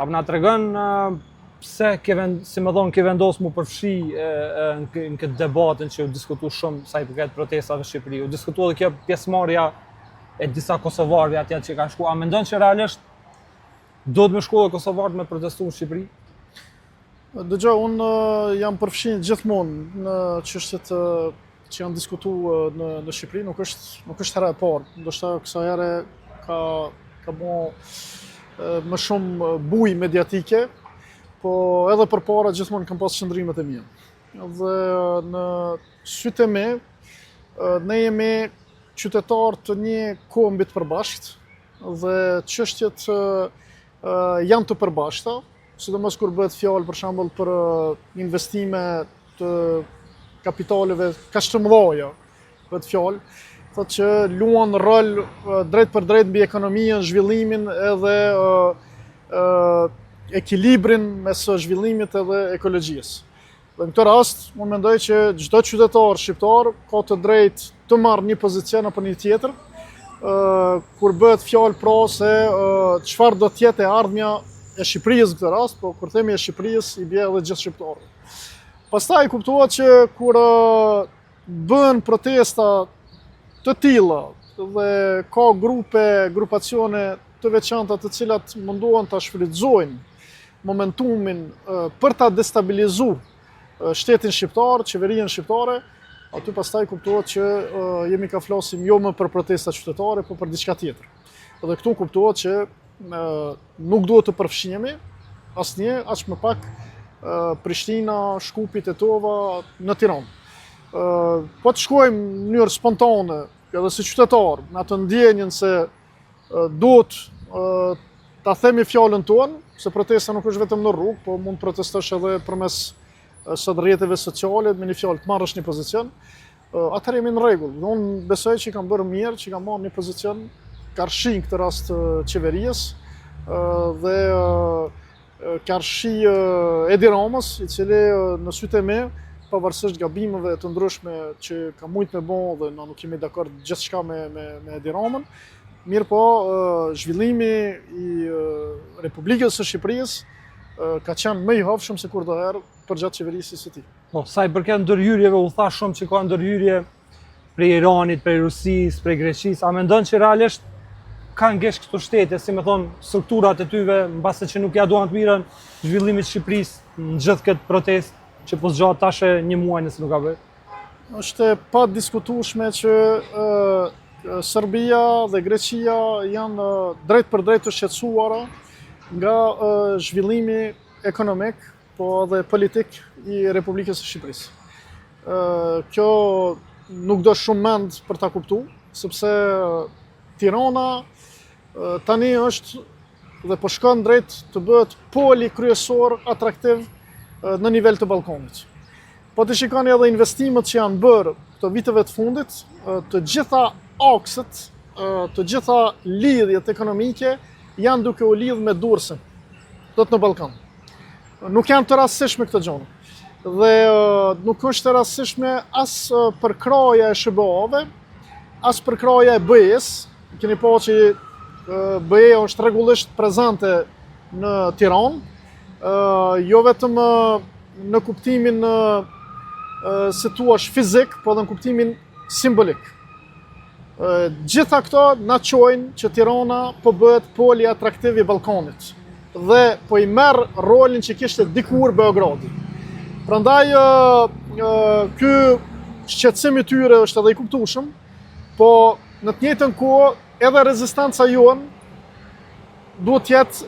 Apo na tregon pse si më thonë ke vendos mu përfshi në këtë debatën që u diskutu shumë sa i përket protestave në Shqipëri. U diskutu edhe kjo pjesëmarrja e disa kosovarëve atje që ka shku. A mendon që realisht do të më shku edhe kosovarët me protestu në Shqipëri? Dëgjoj, unë jam përfshin gjithmonë në çështjet që janë diskutuar në Shqipëri, nuk është hera e parë. Ndoshta kësaj here ka bërë më shumë bujë mediatike, po edhe përpara gjithmonë kam pas qëndrimet e mia. Dhe në sytë e mi, ne jemi qytetarë të një kohë mbi të përbashkët dhe çështjet janë të përbashkëta, sidomos kur bëhet fjalë për shembull për investime të kapitaleve kaq të mëdha, bëhet fjalë, thotë që luan rol drejt për drejt mbi ekonominë, zhvillimin edhe ekuilibrin mes zhvillimit edhe ekologjisë. Dhe në këtë rast, unë mendoj që çdo qytetar shqiptar ka të drejtë të marrë një pozicion apo një tjetër, kur bëhet fjalë pra se çfarë do të jetë e ardhmja e Shqipërisë në këtë rast, po kur themi e Shqipërisë i bie edhe gjithë shqiptarëve. Pastaj kuptohet që kur bën protesta të tilla dhe ka grupacione të veçanta të cilat munduan ta shfrytëzojnë momentumin për ta destabilizuar shtetin shqiptar, qeverinë shqiptare, aty pastaj kuptohet që jemi ka flasim jo më për protesta qytetare, po për diçka tjetër. Dhe këtu kuptohet që nuk duhet të përfshihemi asnjë, aq më pak Prishtina, Shkupi, Tetova në Tiranë. Po të shkojmë në mënyrë spontane, edhe si qytetar, me atë ndjenjen se duhet ta themi fjalën tonë, se protesta nuk është vetëm në rrugë, po mund protestosh edhe përmes së rrjeteve sociale, me një fjalë të marrësh një pozicion, atëherë jemi në rregull. Unë besoj që kam bërë mirë, që kam marrë një pozicion karshi në këtë rast qeverisë dhe karshi Edi Ramës, i cili në sytë e mi, pavarësisht gabimeve të ndryshme që ka mujt me bon dhe na nuk kemi dakord gjithçka me Edi Ramën, mirë po zhvillimi i Republikës së Shqipërisë ka qenë më i hovshëm se kurdoherë përgjatë qeverisjes së tij. Po, sa i përket ndërhyrjeve, u tha shumë që ka ndërhyrje prej Iranit, prej Rusisë, prej Greqisë. A mendon që realisht kanë ngesh këto shtete, si me thonë, strukturat e tyve, mbase që nuk ja duan të mirën zhvillimit Shqipërisë në gjithë këtë protest, që po zgjatë tash një muaj nëse nuk ka bërë? Është e pa diskutueshme që Serbia dhe Greqia janë drejt për drejt të shqetësuara nga zhvillimi ekonomik, po edhe politik i Republikës së Shqipërisë. Kjo nuk do shumë mend për ta kuptuar, sepse Tirana tani është dhe po shkon drejt të bëhet poli kryesor atraktiv në nivel të Ballkanit. Po të shikoni edhe investimet që janë bërë këto viteve të fundit, të gjitha akset, të gjitha lidhjet ekonomike janë duke u lidhë me Durrësin, do të në Ballkan. Nuk janë të rastësishme këto gjëra. Dhe nuk është të rastësishme as për kraja e SBA-ve, as për kraja e BE-s. Keni pa që BE është rregullisht prezente në Tiranë, jo vetëm në kuptimin se thuash fizik, po edhe në kuptimin simbolik. Gjitha këto na çojnë që Tirana po bëhet poli atraktiv i Ballkanit dhe po i merr rolin që kishte dikur Beogradi. Prandaj ky shqetësim i tyre është edhe i kuptueshëm, po në të njëjtën kohë edhe rezistanca jonë duhet të jetë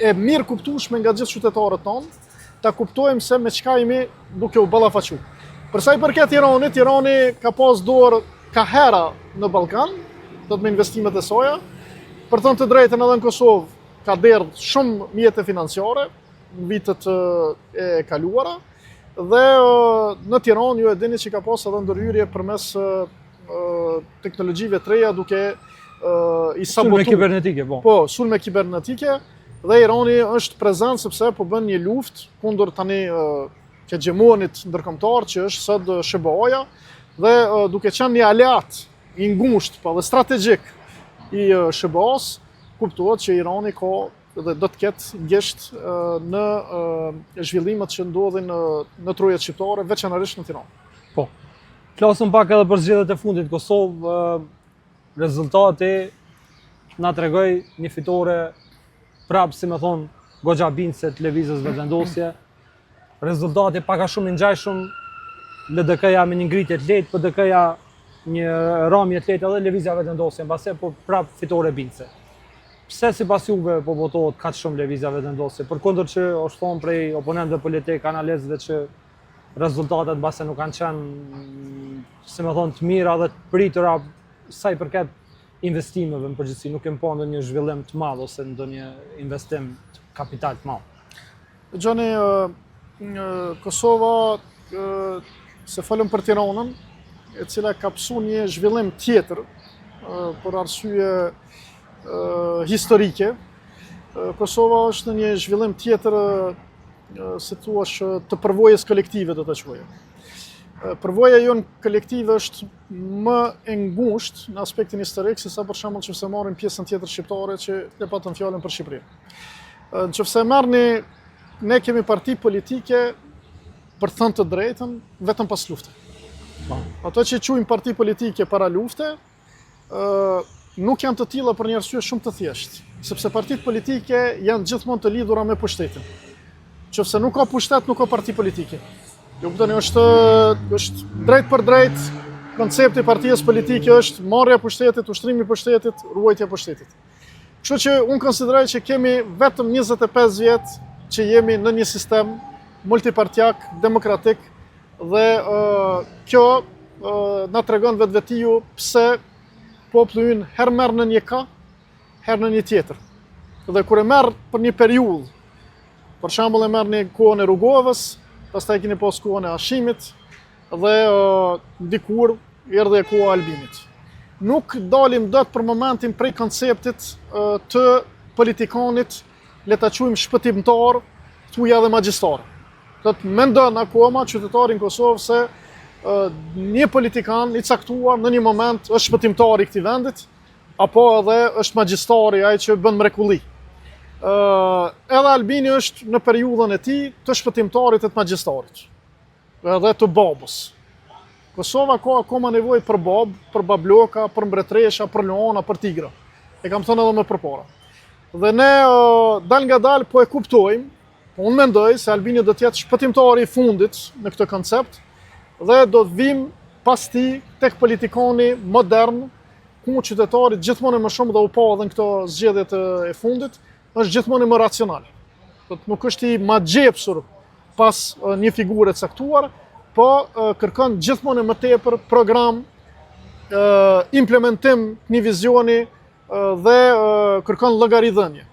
e mirë kuptueshme nga gjithë qytetarët tonë, ta kuptojmë se me çka jemi duke u ballafaquar. Për sa i përket Tiranit, Tirani ka pas dorë ka hera në Ballkan, do të me investimet e soja. Për thënë të drejtën edhe në Kosovë ka derdhë shumë mjete financiare në vitet e kaluara dhe në Tiranë ju e dini që ka pas edhe ndërhyrje përmes teknologjive të reja duke i sabotuar. Sulme kibernetike, po. Po, sulme kibernetike dhe Irani është prezant sepse po bën një luftë kundër tani hegemonit ndërkombëtar që është sot SBA-ja dhe duke qenë një aleat i ngushtë, po dhe strategjik i SBA-s, kuptohet që Irani ka dhe do të ketë ngjeshtë në zhvillimet që ndodhin në trojet shqiptare, veçanërisht në Tiranë. Po. Flasëm pak edhe për zgjedhjet e fundit në Kosovë, rezultati na tregoi një fitore prapë, si më thon, goxha bindse të lëvizjes vendosje. Rezultati pak a shumë i ngjajshëm, LDK-ja me një ngritje të lehtë, PDK-ja një ramje të lehtë edhe lëvizja vendosje, mbase po prapë fitore bindse. Pse sipas juve po votohet kaq shumë lëvizja vendosje? Përkundër që është thonë prej oponentëve politik, analistëve që rezultatet mbase nuk kanë qenë, si më thon, të mira dhe të pritura sa i përket investimeve në përgjithësi, nuk kemi pa ndonjë zhvillim të madh ose ndonjë investim të kapital të madh. Gjoni, Kosova, se folëm për Tiranën, e cila ka pësu një zhvillim tjetër për arsye historike. Kosova është në një zhvillim tjetër, si thua, të përvojës kolektive, do të quajë. Përvoja jonë kolektive është më e ngushtë në aspektin historik, se sa për shembull nëse marrim pjesën tjetër shqiptare që ne patëm fjalën për Shqipërinë. Nëse marrni, ne kemi parti politike për thënë të drejtën vetëm pas lufte. Ato që quajmë parti politike para lufte, nuk janë të tilla për një arsye shumë të thjeshtë, sepse partitë politike janë gjithmonë të lidhura me pushtetin. Nëse nuk ka pushtet, nuk ka parti politike. Jo, kuptoni, është drejt për drejt, koncepti i partisë politike është marrja e pushtetit, ushtrimi i pushtetit, ruajtja e pushtetit. Kështu që unë konsideroj që kemi vetëm 25 vjet që jemi në një sistem multipartjak, demokratik, dhe kjo na tregon vetvetiju pse populli ynë herë merr në një ka, herë në një tjetër. Dhe kur e merr për një periudhë, për shembull e merr në kohën e Rugovës, pastaj keni pas kohën e Hashimit dhe dikur erdhi e koha e Albinit. Nuk dalim dot për momentin prej konceptit të politikanit, le ta quajmë shpëtimtar, thuja dhe magjistar. Do të mendon akoma qytetari në Kosovë se një politikan i caktuar në një moment është shpëtimtari i këtij vendit, apo edhe është magjistari ai që bën mrekulli. Edhe Albini është në periudhën e tij të shpëtimtarit e të magjistarit, edhe të babës. Kosova ka akoma nevojë për babë, për babloka, për mbretresha, për leona, për tigra. E kam thënë edhe më përpara. Dhe ne dal nga dal po e kuptojmë, po unë mendoj se Albini do të jetë shpëtimtari i fundit në këtë koncept dhe do të vim pas tij tek politikani modern, ku qytetarit gjithmonë më shumë dhe u pa edhe në këto zgjedhjet e fundit, është gjithmonë më racional. Nuk është i magjepsur pas një figure të caktuar, po kërkon gjithmonë më tepër program, implementim një vizioni dhe kërkon llogaridhënie.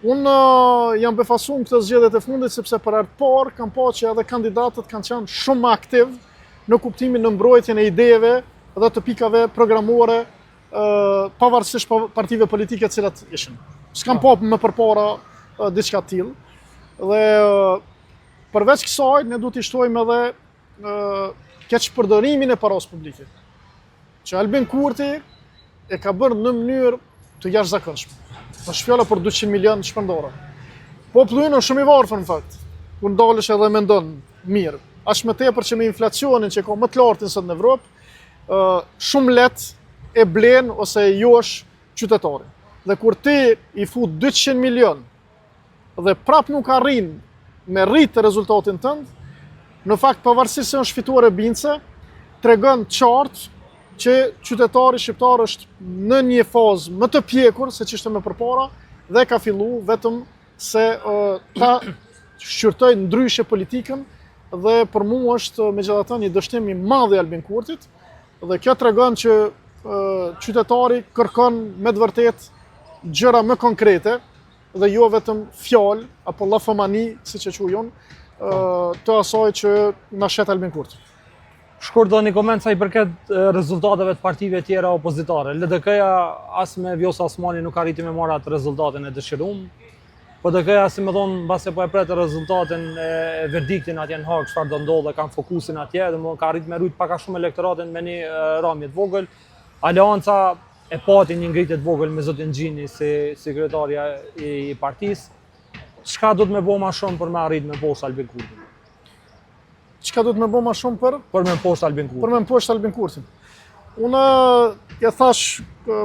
Unë jam befasuar këtë zgjedhjet e fundit sepse për herë të parë kam pa që edhe kandidatët kanë qenë shumë aktiv në kuptimin në mbrojtjen e ideve dhe të pikave programore, pavarësisht partive politike të cilat ishin. S'kam pa më përpara diçka të tillë. Dhe përveç kësaj, ne duhet i shtojmë edhe keqpërdorimin e paras publike, që Albin Kurti e ka bërë në mënyrë të jashtëzakonshme. Është fjala për 200 milion shpërndara. Populli ynë është shumë i varfër në fakt. Kur ndalesh edhe mendon mirë, aq më tepër që me inflacionin që ka më të lartë sot në Evropë, shumë lehtë e blen ose e josh qytetarin. Dhe kur ti i fut 200 milion dhe prap nuk arrin me rritë rezultatin tënd, në fakt pavarësisht se është fituar e bindse, tregon qartë që qytetari shqiptar është në një fazë më të pjekur se ç'ishte më përpara dhe ka filluar vetëm se ta shqyrtoj ndryshe politikën dhe për mua është megjithatë një dështim i madh i Albin Kurtit dhe kjo tregon që qytetari kërkon me të vërtetë gjëra më konkrete dhe jo vetëm fjalë apo llafomani, siç e quajun, të asaj që na shet Albin Kurti. Shkurt do një koment sa i përket rezultateve të partive tjera opozitare. LDK-ja as me Vjosa Osmani nuk arriti me marrë atë rezultatin e dëshiruar. PDK-ja, si më thonë, mbase po e pretë rezultatin e verdiktin atje në Hag, çfarë do ndodhë, kanë fokusin atje dhe ka arrit me rujt pak a shumë elektoratin me një ramje të vogël. Aleanca e pati një ngritje të vogël me zotin Gjini si sekretarja i partisë. Çka do të më bëj më shumë për me arrit me poshtë Albin Kurtin? Çka do të më bëj më shumë për me poshtë Albin Kurtin? Për me poshtë Albin Kurtin. Unë ja thash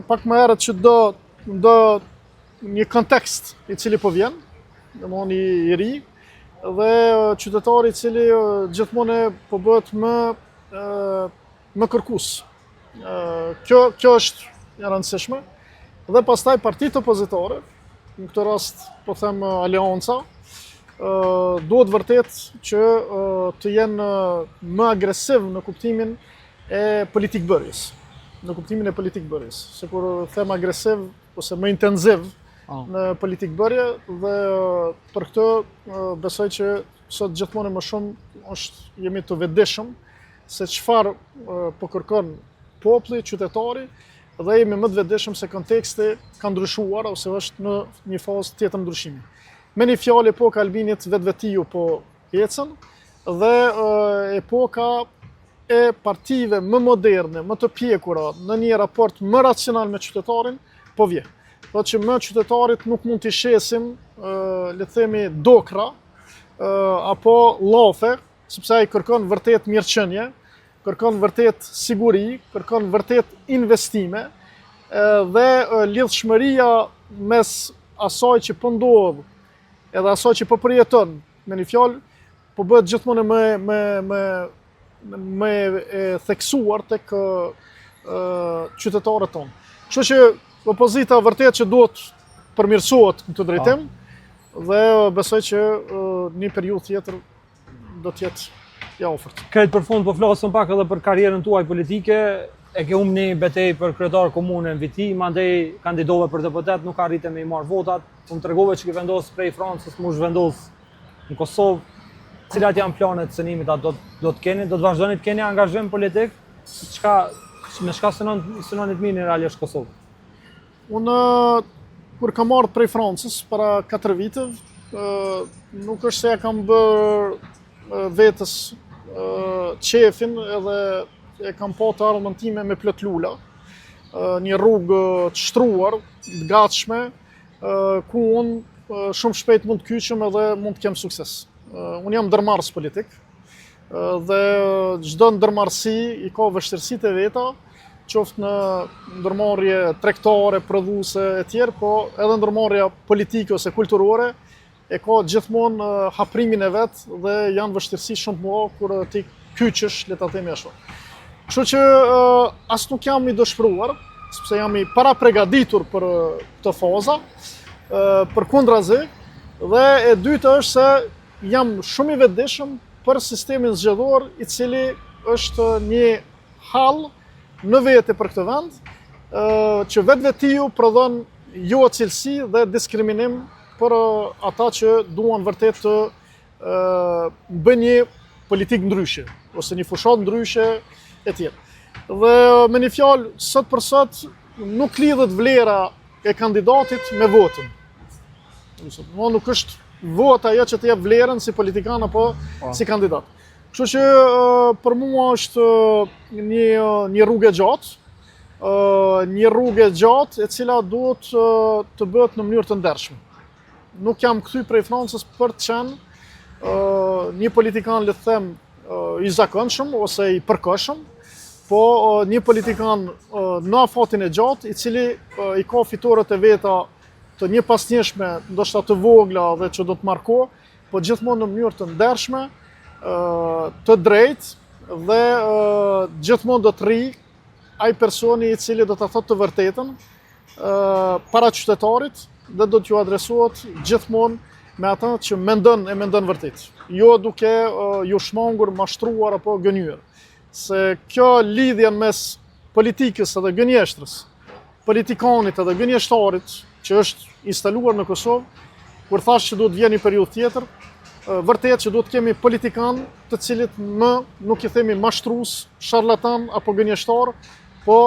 pak më herët që do një kontekst i cili po vjen, domthonë i ri, dhe qytetari i cili gjithmonë po bëhet më kërkues. Kjo është e rëndësishme. Dhe pastaj partitë opozitore, në këtë rast po them aleanca, duhet vërtet që të jenë më agresiv në kuptimin e politikbërjes. Në kuptimin e politikbërjes. Se kur them agresiv ose më intenziv në politikbërje, dhe për këtë besoj që sot gjithmonë më shumë jemi të vetëdijshëm se çfarë po kërkon populli, qytetari, dhe jemi më të vetëdijshëm se konteksti ka ndryshuar ose është në një fazë tjetër ndryshimi. Me një fjalë, epoka Albinit vetvetiu po ecën, dhe epoka e partive më moderne, më të pjekura në një raport më racional me qytetarin po vjen. Do që më qytetarit nuk mund t'i shesim, le të themi, dokra apo llafe, sepse ai kërkon vërtet mirëqenie, kërkon vërtet siguri, kërkon vërtet investime, dhe lidhshmëria mes asaj që po ndodh edhe asaj që po përjeton, me një fjalë, po bëhet gjithmonë më e theksuar tek qytetarët tonë. Kështu që opozita vërtet që duhet përmirësohet në këtë drejtim, dhe besoj që një periudhë tjetër do të jetë ja ofërt. Këtë për fund po flasëm pak edhe për karrierën tuaj politike, e ke humbur një betejë për kryetar komune në Viti, mandej kandidove për deputet, nuk arrite me i marrë votat. Më tregove që ke vendosur prej Francës, mu zhvendos në Kosovë. Cilat janë planet cënimit, do të keni, do të vazhdoni të keni angazhim politik? Me çka synonit mirë në realisht Kosovë? Unë, kur kam marrë prej Francës, para 4 vite, nuk është se ja kam bërë vetës qefin edhe e kam pa të ardhmën time me plot lula. Një rrugë të shtruar, të gatshme, ku unë shumë shpejt mund të kyqem edhe mund të kem sukses. Unë jam ndërmarrës politik, dhe çdo ndërmarrësi i ka vështirësitë e veta, qoftë në ndërmarrje tregtare, prodhuese e tjerë, po edhe ndërmarrja politike ose kulturore e ka gjithmonë haprimin e vet dhe janë vështirësi shumë të mëdha kur ti kyqesh, le ta themi ashtu. Kështu që as nuk jam i dëshpëruar, sepse jam i parapregaditur për këtë faza, përkundrazi, dhe e dyta është se jam shumë i vetëdijshëm për sistemin zgjedhor, i cili është një hall në vete për këtë vend, që vetvetiu prodhon jo cilësi dhe diskriminim për ata që duan vërtet të bëjnë një politikë ndryshe, ose një fushat ndryshe e tjerë. Dhe me një fjalë, sot për sot, nuk lidhet vlera e kandidatit me votën. Nuk është vota ajo që të jep vlerën si politikan apo si kandidat. Kështu që për mua është një rrugë e gjatë, e cila duhet të bëhet në mënyrë të ndershme. Nuk jam kthy prej Francës për të qenë një politikan, le të them, i zakonshëm ose i përkohshëm, po një politikan në afatin e gjatë, i cili i ka fitoret e veta të një pasnjëshme, ndoshta të vogla dhe që do të marrë kohë, po gjithmonë në mënyrë të ndershme, të drejtë, dhe gjithmonë do të rri ai personi i cili do të thotë të vërtetën para qytetarit, dhe do t'ju adresohet gjithmonë me ata që mendon vërtet. Jo duke ju shmangur, mashtruar apo gënyer. Se kjo lidhje mes politikës edhe gënjeshtrës, politikanit edhe gënjeshtarit, që është instaluar në Kosovë, kur thash që duhet vjen një periudhë tjetër, vërtet që duhet kemi politikan të cilit nuk i themi mashtrues, sharlatan apo gënjeshtar, po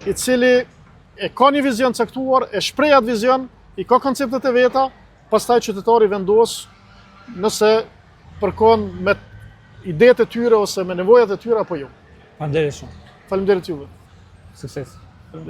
i cili e ka një vizion caktuar, e shpreh atë vizion, i ka konceptet e veta, pastaj qytetari vendos nëse përkon me idetë e tyre ose me nevojat e tyre apo jo. Faleminderit shumë. Faleminderit juve. Sukses.